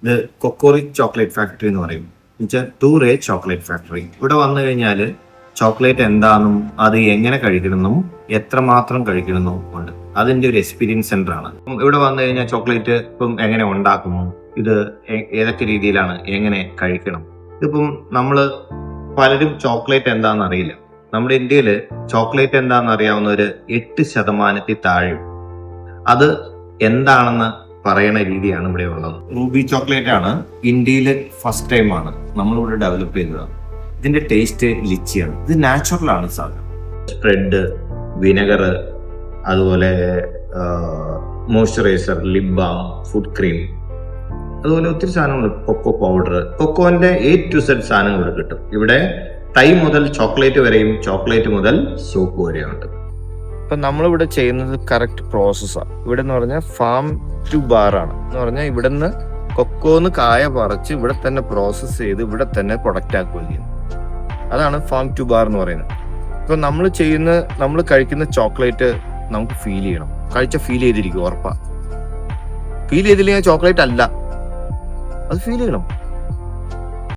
ഇത് കൊക്കോറി chocolate factory എന്ന് പറയും. എന്നുവെച്ചാൽ ടൂറേ ചോക്ലേറ്റ് ഫാക്ടറി. ഇവിടെ വന്നു കഴിഞ്ഞാൽ ചോക്ലേറ്റ് എന്താണെന്നും അത് എങ്ങനെ കഴിക്കണമെന്നും എത്രമാത്രം കഴിക്കണമെന്നും ഉണ്ട്. അതിന്റെ ഒരു എക്സ്പീരിയൻസ് സെന്റർ ആണ്. ഇവിടെ വന്നു കഴിഞ്ഞാൽ ചോക്ലേറ്റ് ഇപ്പം എങ്ങനെ ഉണ്ടാക്കുന്നു, ഇത് ഏതൊക്കെ രീതിയിലാണ്, എങ്ങനെ കഴിക്കണം. ഇതിപ്പം നമ്മള് പലരും ചോക്ലേറ്റ് എന്താണെന്ന് അറിയില്ല. നമ്മുടെ ഇന്ത്യയിൽ ചോക്ലേറ്റ് എന്താണെന്ന് അറിയാവുന്ന ഒരു 8% താഴെ. അത് എന്താണെന്ന് പറയണ രീതിയാണ് ഇവിടെ ഉള്ളത്. റൂബി ചോക്ലേറ്റ് ആണ് ഇന്ത്യയിൽ ഫസ്റ്റ് ടൈം ആണ് നമ്മളിവിടെ ഡെവലപ്പ് ചെയ്തത്. ഇതിന്റെ ടേസ്റ്റ് ലിച്ചിയാണ്. ഇത് നാച്ചുറൽ ആണ് സാധനം. സ്പ്രെഡ്, വിനെഗർ, അതുപോലെ moisturiser, lip balm, food cream, അതുപോലെ ഒത്തിരി സാധനങ്ങൾ, കൊക്കോ പൗഡർ, കൊക്കോന്റെ A to Z സാധനങ്ങൾ കിട്ടും ഇവിടെ. തൈ മുതൽ ചോക്ലേറ്റ് വരെയും ചോക്ലേറ്റ് മുതൽ സോപ്പ് വരെയുണ്ട്. ഇപ്പൊ നമ്മളിവിടെ ചെയ്യുന്നത് കറക്റ്റ് പ്രോസസ്സാണ്. ഇവിടെ എന്ന് പറഞ്ഞാൽ ഫാം ടു ബാർ ആണ്. എന്ന് പറഞ്ഞാൽ ഇവിടുന്ന് കൊക്കോന്ന് കായ പറിച്ച് ഇവിടെ തന്നെ പ്രോസസ്സ് ചെയ്ത് ഇവിടെ തന്നെ പ്രൊഡക്റ്റ് ആക്കുകയും ചെയ്യുന്നു. അതാണ് ഫാം ടു ബാർ എന്ന് പറയുന്നത്. ഇപ്പൊ നമ്മൾ കഴിക്കുന്ന ചോക്ലേറ്റ് നമുക്ക് ഫീൽ ചെയ്യണം. ഫീൽ ചെയ്തിരിക്കും ഉറപ്പാ. ഫീൽ ചെയ്തില്ലെങ്കിൽ ചോക്ലേറ്റ് അല്ല, അത് ഫീൽ ചെയ്യണം.